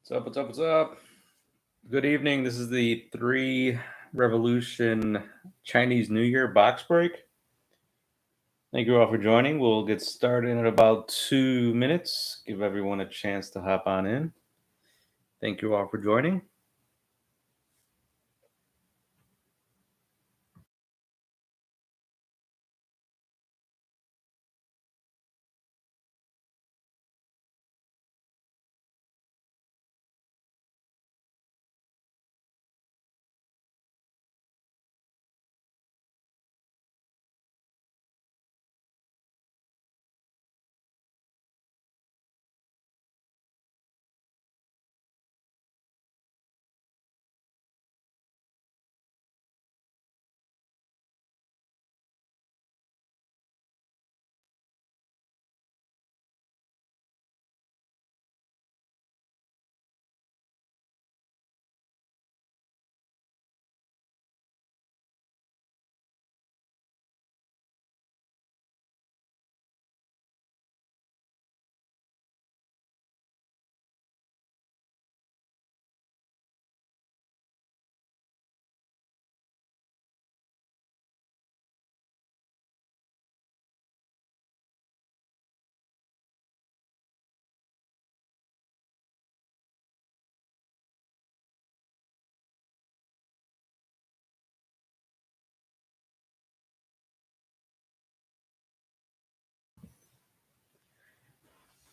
What's up? What's up? What's up? Good evening. This is the 3 Revolution Chinese New Year box break. Thank you all for joining. We'll get started in about 2 minutes. Give everyone a chance to hop on in. Thank you all for joining.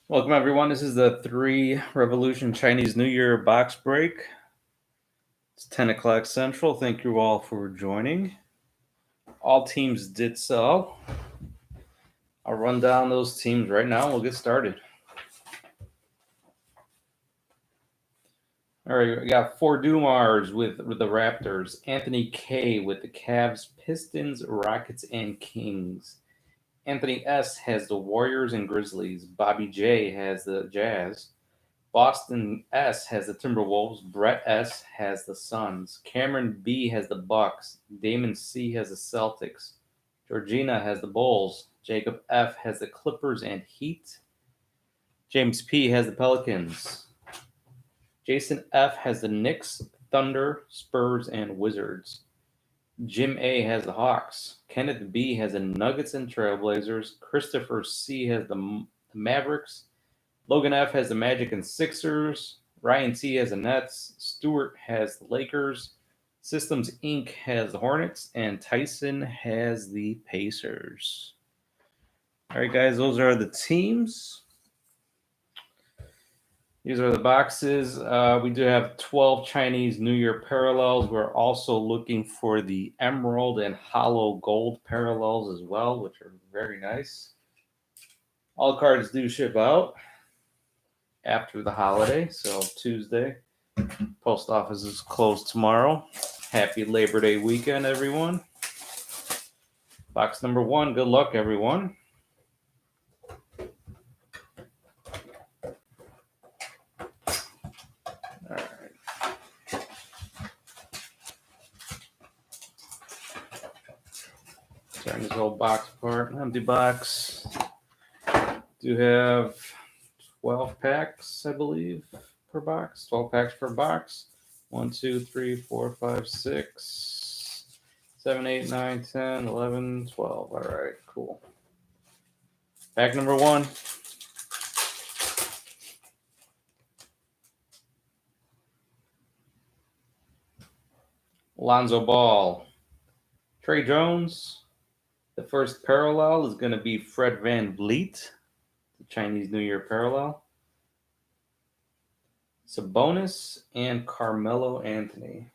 Welcome, everyone. This is the 3 Revolution Chinese New Year box break. It's 10 o'clock Central. Thank you all for joining. All teams did sell. I'll run down those teams right now. We'll get started. All right, we got 4 Dumars with the Raptors, Anthony K with the Cavs, Pistons, Rockets, and Kings. Anthony S has the Warriors and Grizzlies. Bobby J has the Jazz. Boston S has the Timberwolves. Brett S has the Suns. Cameron B has the Bucks. Damon C has the Celtics. Georgina has the Bulls. Jacob F has the Clippers and Heat. James P has the Pelicans. Jason F has the Knicks, Thunder, Spurs, and Wizards. Jim A has the Hawks. Kenneth B has the Nuggets and Trailblazers. Christopher C has the Mavericks. Logan F has the Magic and Sixers. Ryan T has the Nets. Stewart has the Lakers. Systems Inc. has the Hornets. And Tyson has the Pacers. All right, guys, those are the teams. These are the boxes. We do have 12 Chinese New Year parallels. We're also looking for the emerald and hollow gold parallels as well, which are very nice. All cards do ship out after the holiday, so Tuesday. Post office is closed tomorrow. Happy Labor Day weekend, everyone. Box number 1. Good luck, everyone. Tearing this whole box apart. Empty box. Do have 12 packs, I believe, per box. 12 packs per box. 1, 2, 3, 4, 5, 6, 7, 8, 9, 10, 11, 12. All right, cool. Pack number 1. Lonzo Ball. Trey Jones. The first parallel is going to be Fred VanVleet, the Chinese New Year parallel. Sabonis and Carmelo Anthony.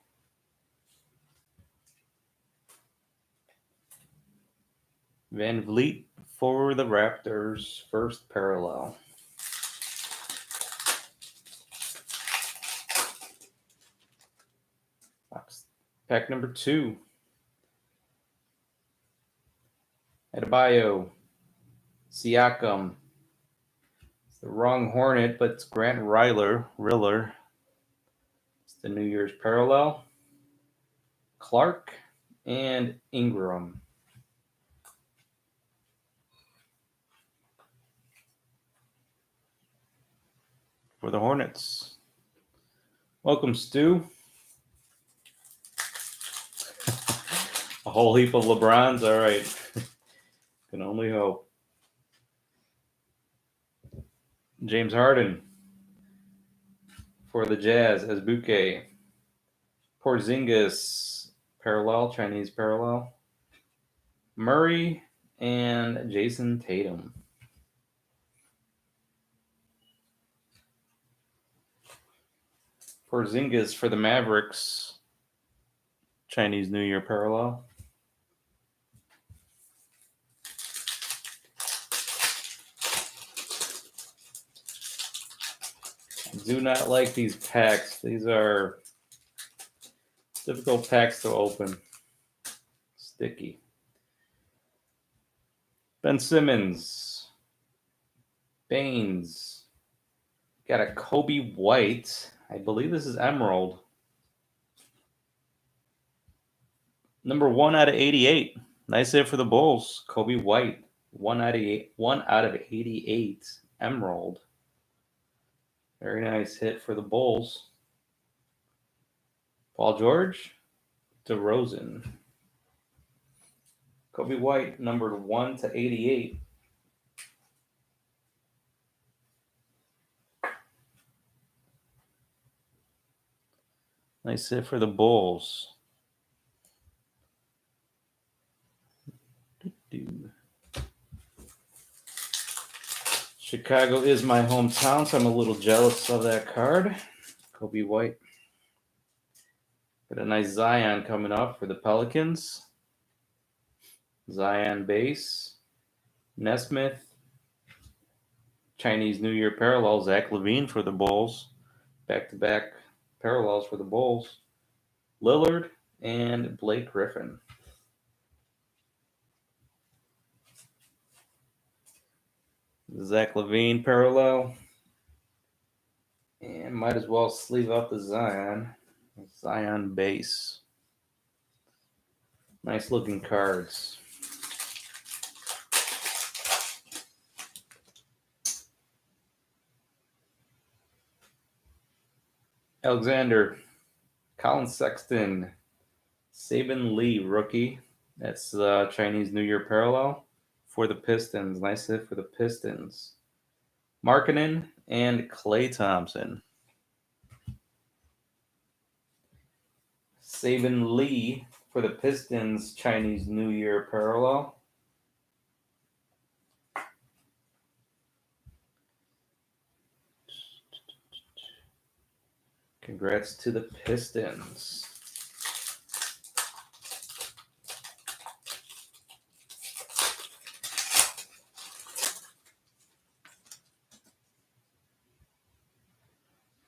VanVleet for the Raptors, first parallel. Pack number 2. Adebayo, Siakam. It's the wrong Hornet, but it's Grant Riller. It's the New Year's parallel. Clark and Ingram. For the Hornets. Welcome, Stu. A whole heap of LeBrons. All right. Can only hope. James Harden for the Jazz as bouquet. Porzingis parallel, Chinese parallel. Murray and Jason Tatum. Porzingis for the Mavericks, Chinese New Year parallel. Do not like these packs. These are difficult packs to open. Sticky. Ben Simmons. Baines. Got a Kobe White. I believe this is Emerald. Number 1 out of 88. Nice hit for the Bulls. Kobe White. 1 out of 88. Emerald. Very nice hit for the Bulls. Paul George. DeRozan. Kobe White, numbered 1 to 88. Nice hit for the Bulls. Chicago is my hometown, so I'm a little jealous of that card. Kobe White. Got a nice Zion coming up for the Pelicans. Zion base. Nesmith. Chinese New Year parallel. Zach LaVine for the Bulls. Back-to-back parallels for the Bulls. Lillard and Blake Griffin. Zach LaVine parallel. And might as well sleeve up the Zion base. Nice looking cards. Alexander, Colin Sexton, Saban Lee rookie. That's the Chinese New Year parallel for the Pistons. Nice hit for the Pistons. Markkanen and Klay Thompson. Saban Lee for the Pistons, Chinese New Year parallel. Congrats to the Pistons.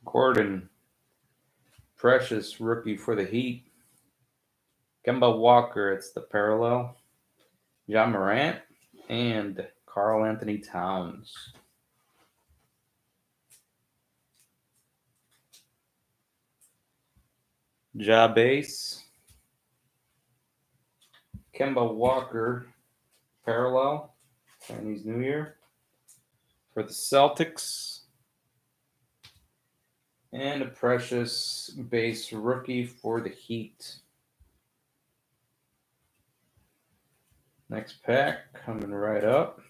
Gordon, Precious rookie for the Heat. Kemba Walker, it's the parallel. John Morant and Karl Anthony Towns. Ja base. Kemba Walker, parallel. Chinese New Year. For the Celtics. And a Precious base rookie for the Heat. Next pack coming right up.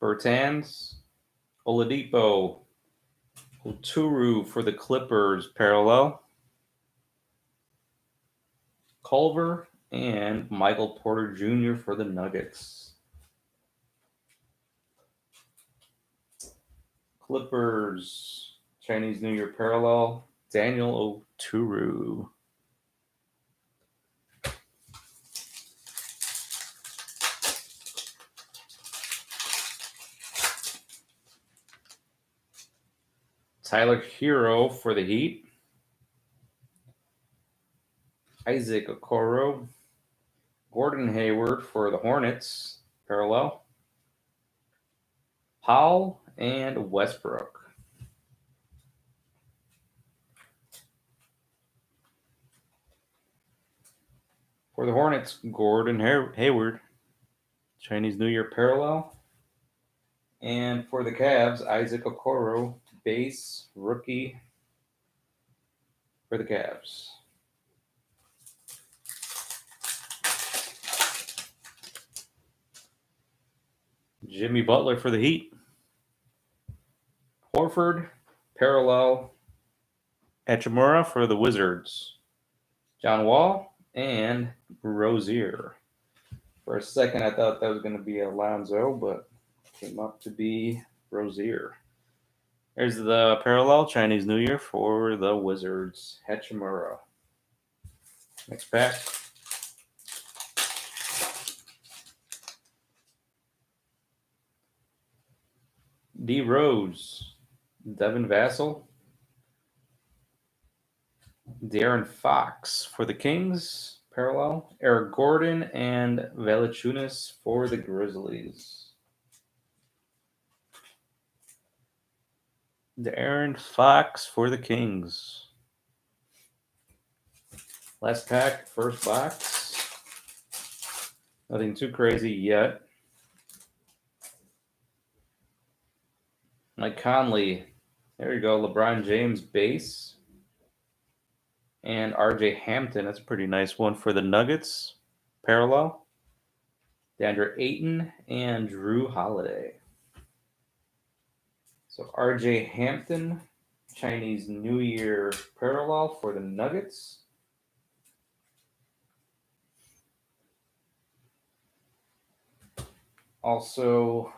Bertans, Oladipo, Oturu for the Clippers parallel. Culver and Michael Porter Jr. for the Nuggets. Clippers, Chinese New Year parallel, Daniel Oturu. Tyler Hero for the Heat. Isaac Okoro. Gordon Hayward for the Hornets, parallel. Powell and Westbrook. For the Hornets, Gordon Hayward. Chinese New Year parallel. And for the Cavs, Isaac Okoro, base rookie for the Cavs. Jimmy Butler for the Heat. Horford, parallel. Hachimura for the Wizards. John Wall and Rozier. For a second, I thought that was going to be Alonzo, but came up to be Rozier. There's the parallel Chinese New Year for the Wizards. Hachimura. Next pack. D. Rose. Devin Vassell. De'Aaron Fox for the Kings. Parallel. Eric Gordon and Valanciunas for the Grizzlies. De'Aaron Fox for the Kings. Last pack, first box. Nothing too crazy yet. Mike Conley. There you go. LeBron James base. And RJ Hampton. That's a pretty nice one for the Nuggets. Parallel. DeAndre Ayton and Drew Holiday. So RJ Hampton, Chinese New Year parallel for the Nuggets. Also,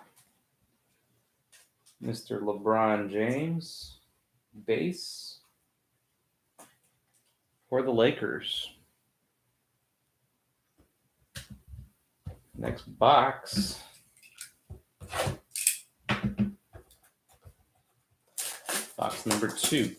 Mr. LeBron James, base for the Lakers. Next box. Box number 2.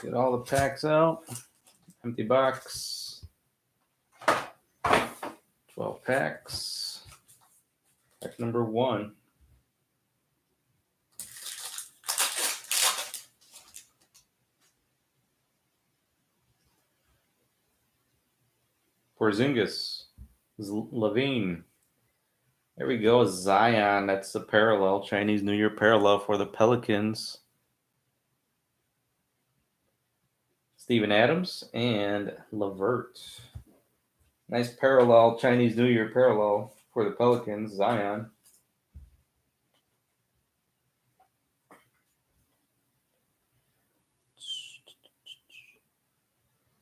Get all the packs out. Empty box. 12 packs. Pack number 1. Porzingis. Levine. There we go. Zion. That's the parallel. Chinese New Year parallel for the Pelicans. Steven Adams and LeVert. Nice parallel. Chinese New Year parallel for the Pelicans. Zion.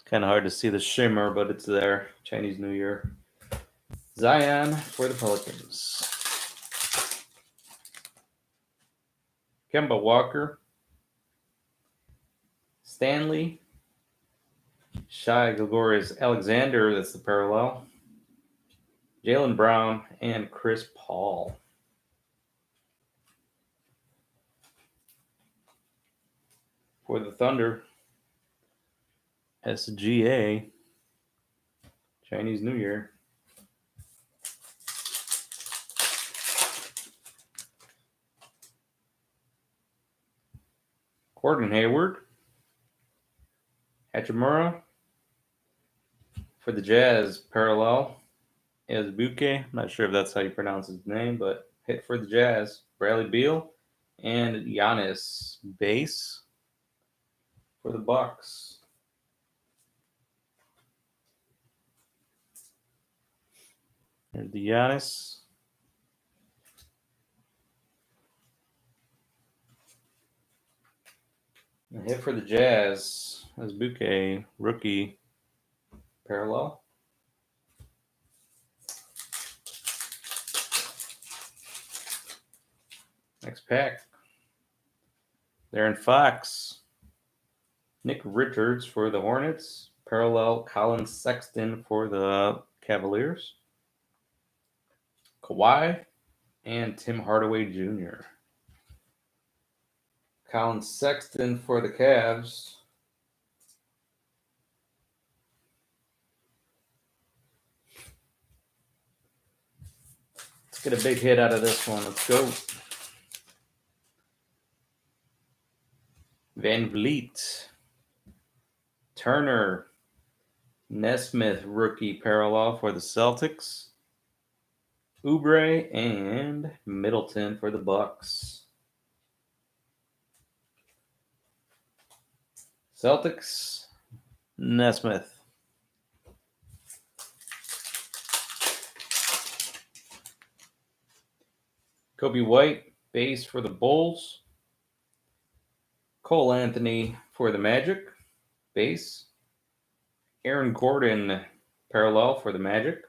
Kind of hard to see the shimmer, but it's there. Chinese New Year. Zion for the Pelicans. Kemba Walker. Stanley. Shai Gilgeous-Alexander, that's the parallel. Jaylen Brown and Chris Paul. For the Thunder. SGA. Chinese New Year. Gordon Hayward. Hachimura. For the Jazz, parallel is Buke. Not sure if that's how you pronounce his name, but hit for the Jazz. Bradley Beal and Giannis, base for the Bucks. There's the Giannis. A hit for the Jazz as Buke, rookie, parallel. Next pack. De'Aaron Fox. Nick Richards for the Hornets. Parallel Colin Sexton for the Cavaliers. Kawhi and Tim Hardaway Jr. Colin Sexton for the Cavs. Let's get a big hit out of this one. Let's go. Van Vliet, Turner, Nesmith rookie parallel for the Celtics, Oubre, and Middleton for the Bucks. Celtics, Nesmith. Kobe White, base for the Bulls. Cole Anthony for the Magic, base. Aaron Gordon, parallel for the Magic.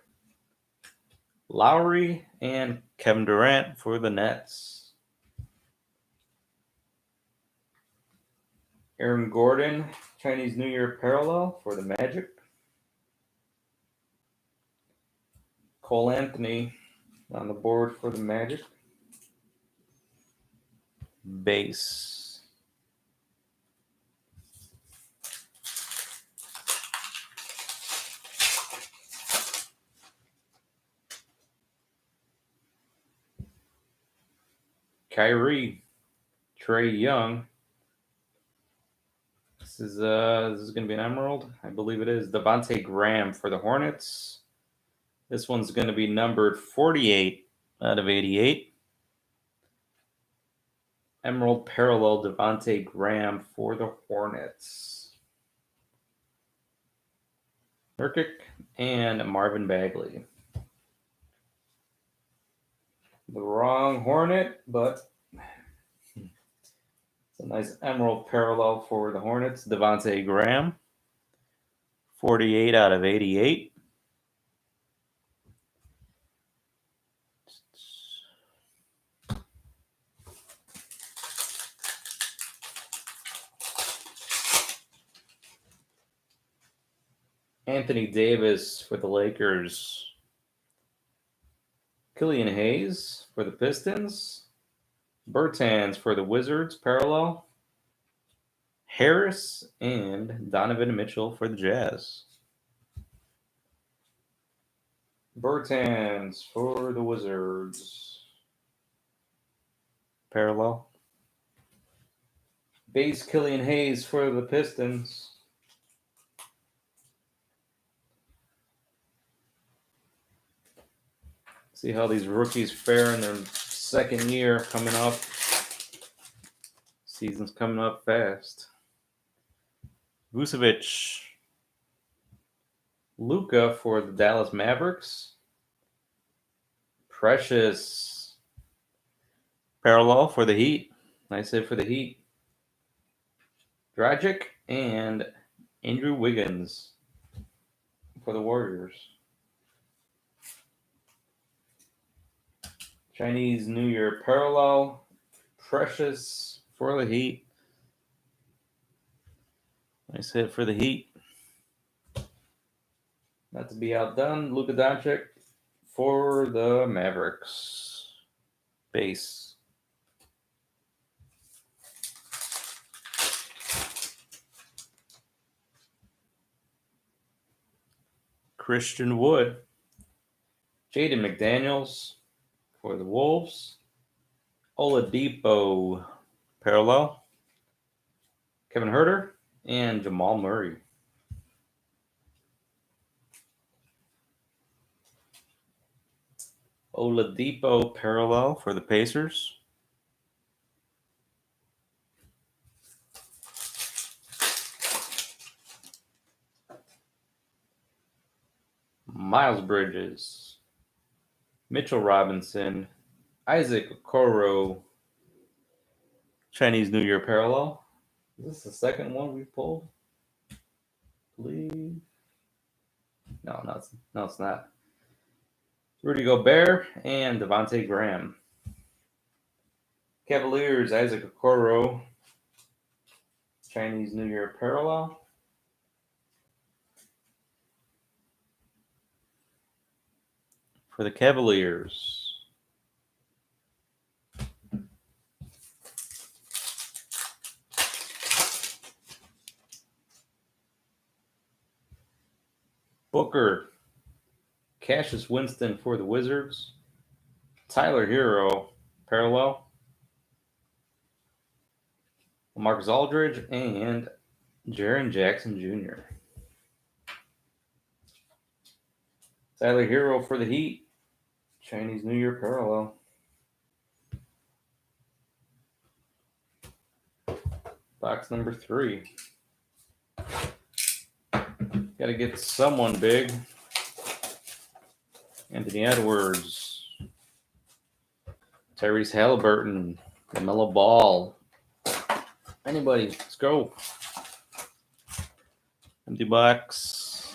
Lowry and Kevin Durant for the Nets. Aaron Gordon, Chinese New Year parallel for the Magic. Cole Anthony on the board for the Magic. Base. Kyrie, Trae Young. This is going to be an emerald, I believe it is. Devontae Graham for the Hornets. This one's going to be numbered 48 out of 88. Emerald parallel Devontae Graham for the Hornets. Nurkic and Marvin Bagley. The wrong Hornet, but it's a nice emerald parallel for the Hornets. Devontae Graham, 48 out of 88. Anthony Davis for the Lakers. Killian Hayes for the Pistons. Bertans for the Wizards, parallel. Harris and Donovan Mitchell for the Jazz. Bertans for the Wizards. Parallel. Base Killian Hayes for the Pistons. See how these rookies fare in their second year coming up. Season's coming up fast. Vucevic. Luka for the Dallas Mavericks. Precious. Parallel for the Heat. Nice hit for the Heat. Dragic and Andrew Wiggins for the Warriors. Chinese New Year parallel. Precious for the Heat. Nice hit for the Heat. Not to be outdone, Luka Doncic for the Mavericks. Base. Christian Wood. Jaden McDaniels for the Wolves. Oladipo parallel. Kevin Huerter and Jamal Murray. Oladipo parallel for the Pacers. Miles Bridges. Mitchell Robinson. Isaac Okoro. Chinese New Year parallel. Is this the second one we pulled? Please. No, it's not. Rudy Gobert and Devontae Graham. Cavaliers, Isaac Okoro. Chinese New Year parallel. For the Cavaliers. Booker. Cassius Winston for the Wizards. Tyler Hero, parallel. Marcus Aldridge, and Jaren Jackson Jr. Tyler Hero for the Heat. Chinese New Year parallel. Box number 3. Got to get someone big. Anthony Edwards. Tyrese Halliburton. LaMelo Ball. Anybody. Let's go. Empty box.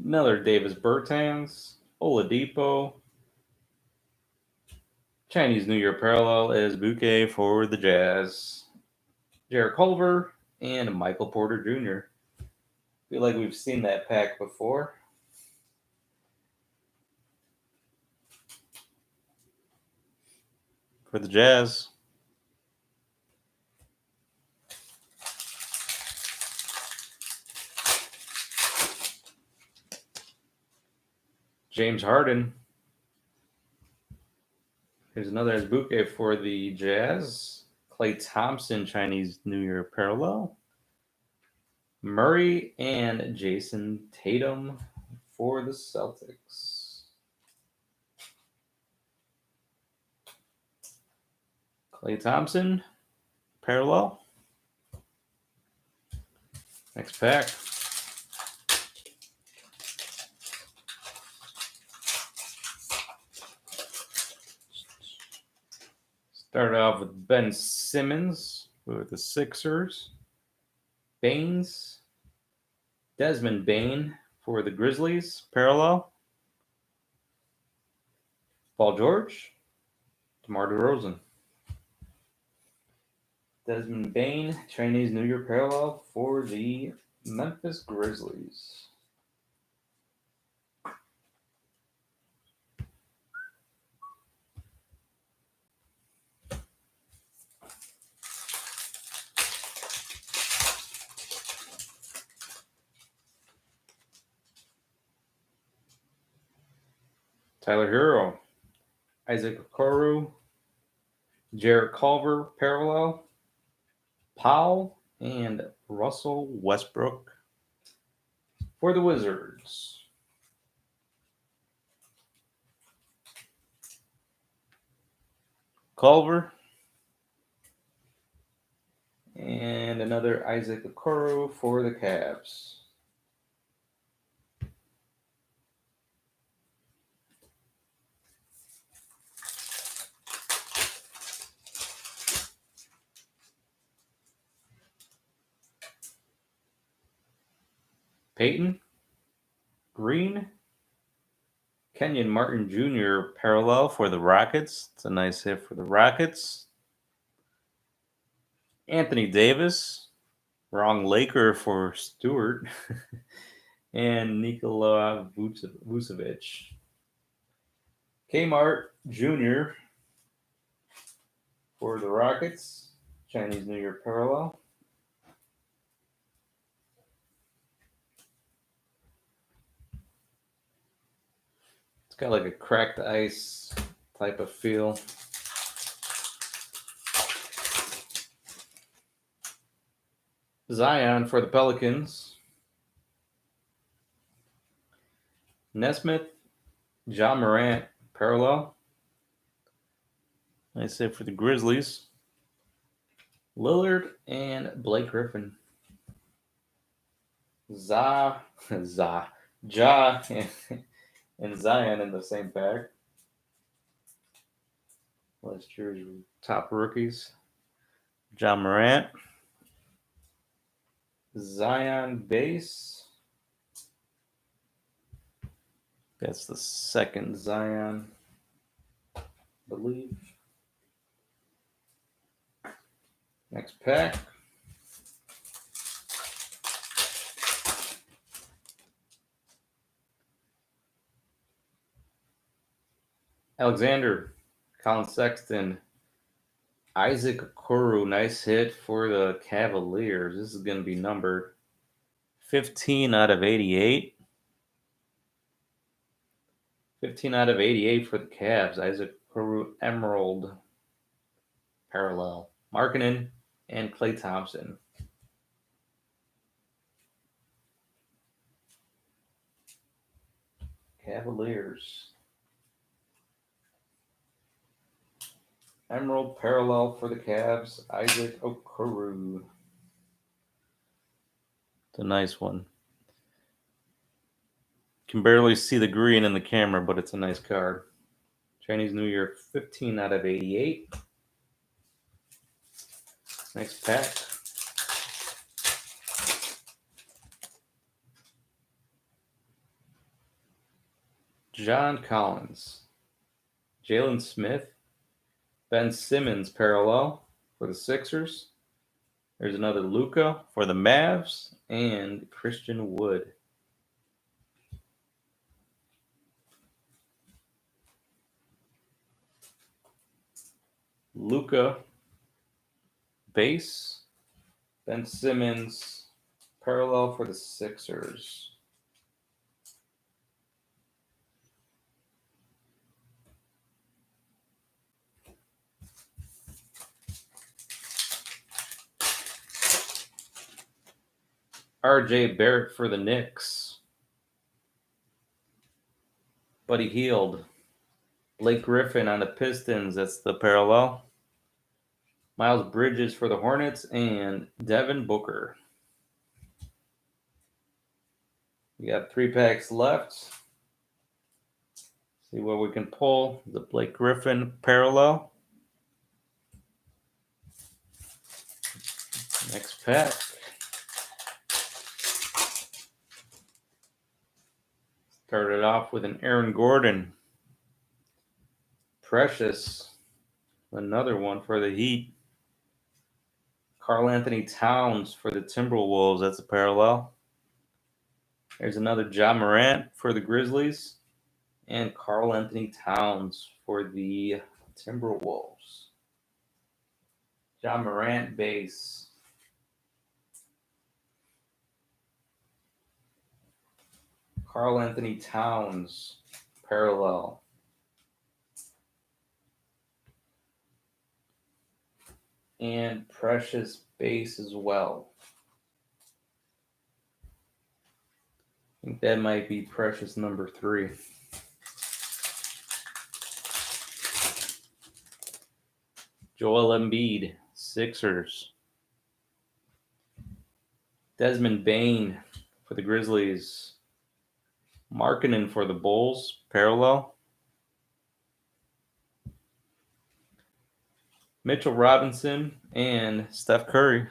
Another Davis Bertans. Oladipo. Chinese New Year parallel is Bouquet for the Jazz. Jarrett Culver and Michael Porter Jr. Feel like we've seen that pack before. For the Jazz. James Harden. Here's another bouquet for the Jazz. Klay Thompson, Chinese New Year parallel. Murray and Jason Tatum for the Celtics. Klay Thompson, parallel. Next pack. Start off with Ben Simmons with the Sixers. Baines. Desmond Bane for the Grizzlies, parallel. Paul George. DeMar DeRozan. Desmond Bane, Chinese New Year parallel for the Memphis Grizzlies. Tyler Hero, Isaac Okoro, Jarrett Culver parallel, Powell, and Russell Westbrook for the Wizards. Culver and another Isaac Okoro for the Cavs. Peyton, Green, Kenyon Martin Jr. parallel for the Rockets. It's a nice hit for the Rockets. Anthony Davis, wrong Laker for Stewart, and Nikola Vucevic. Kmart Jr. for the Rockets. Chinese New Year parallel. It's got like a cracked ice type of feel. Zion for the Pelicans. Nesmith, Ja Morant parallel. Nice hit for the Grizzlies. Lillard and Blake Griffin. Ja and Zion in the same pack. Last year's top rookies. Ja Morant. Zion base. That's the second Zion, I believe. Next pack. Alexander, Colin Sexton, Isaac Okoro, nice hit for the Cavaliers. This is going to be numbered 15 out of 88. 15 out of 88 for the Cavs. Isaac Okoro, Emerald parallel. Markkanen and Klay Thompson. Cavaliers. Emerald parallel for the Cavs. Isaac Okoro. It's a nice one. Can barely see the green in the camera, but it's a nice card. Chinese New Year, 15 out of 88. Next pack. John Collins, Jalen Smith, Ben Simmons parallel for the Sixers. There's another Luka for the Mavs and Christian Wood. Luka base, Ben Simmons parallel for the Sixers. RJ Barrett for the Knicks. Buddy Hield. Blake Griffin on the Pistons. That's the parallel. Miles Bridges for the Hornets and Devin Booker. We got 3 packs left. See what we can pull. The Blake Griffin parallel. Next pack. Started off with an Aaron Gordon. Precious. Another one for the Heat. Karl Anthony Towns for the Timberwolves. That's a parallel. There's another Ja Morant for the Grizzlies. And Karl Anthony Towns for the Timberwolves. Ja Morant base. Karl Anthony Towns parallel. And Precious base as well. I think that might be Precious number 3. Joel Embiid, Sixers. Desmond Bane for the Grizzlies. Markkanen for the Bulls, parallel. Mitchell Robinson and Steph Curry.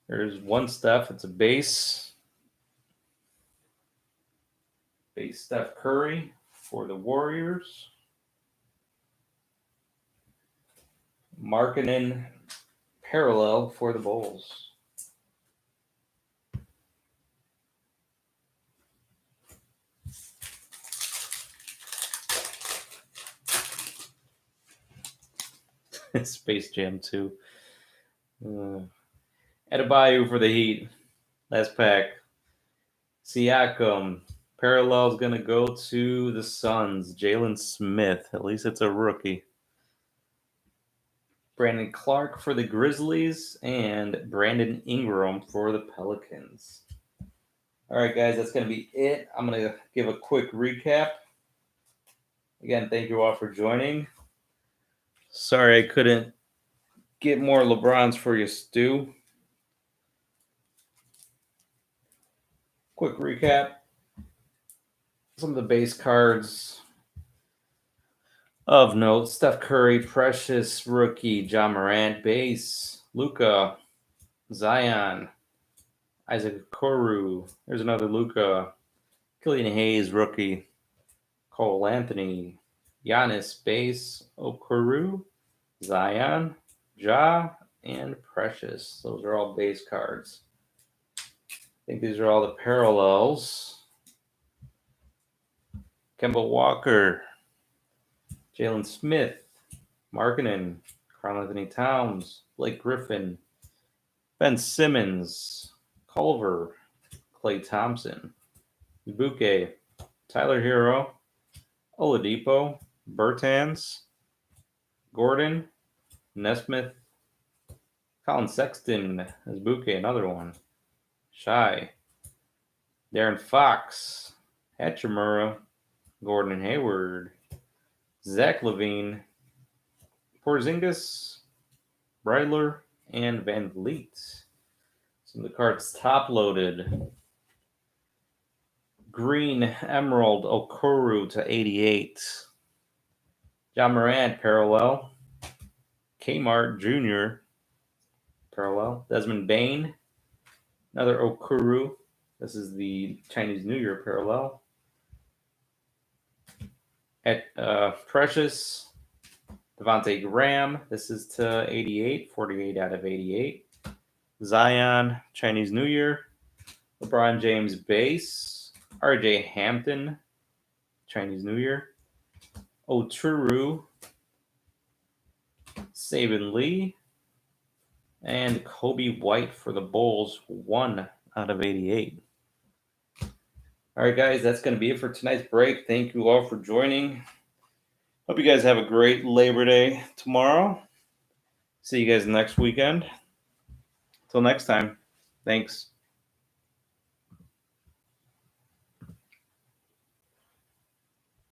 There's one Steph. It's a base. Base Steph Curry for the Warriors. Markkanen parallel for the Bulls. Space Jam 2. Adebayo for the Heat. Last pack. Siakam. Parallel is going to go to the Suns. Jalen Smith. At least it's a rookie. Brandon Clark for the Grizzlies. And Brandon Ingram for the Pelicans. All right, guys, that's going to be it. I'm going to give a quick recap. Again, thank you all for joining. Sorry I couldn't get more LeBrons for you, Stu. Quick recap. Some of the base cards of note. Steph Curry, Precious, rookie. Ja Morant, base. Luka, Zion, Isaac Okoro. There's another Luka. Killian Hayes, rookie. Cole Anthony, Giannis, base. Okoro, Zion, Ja, and Precious. Those are all base cards. I think these are all the parallels. Kemba Walker, Jalen Smith, Markkanen, Karl Anthony Towns, Blake Griffin, Ben Simmons, Culver, Klay Thompson, Ibuke, Tyler Hero, Oladipo, Bertans, Gordon, Nesmith, Colin Sexton, Ibuke, another one, Shy, Darren Fox, Hachimura, Gordon Hayward, Zach Levine, Porzingis, Bridler, and Van Vliet. Some of the cards top loaded. Green Emerald Okoro to 88. John Morant parallel. Kmart Jr. parallel. Desmond Bain. Another Okoro. This is the Chinese New Year parallel. At Precious. Devontae Graham. This is to 88. 48 out of 88. Zion Chinese New Year. LeBron James base. RJ Hampton Chinese New Year. Oturu, Saban Lee, and Kobe White for the Bulls, 1 out of 88. All right, guys, that's going to be it for tonight's break. Thank you all for joining. Hope you guys have a great Labor Day tomorrow. See you guys next weekend. Till next time. Thanks.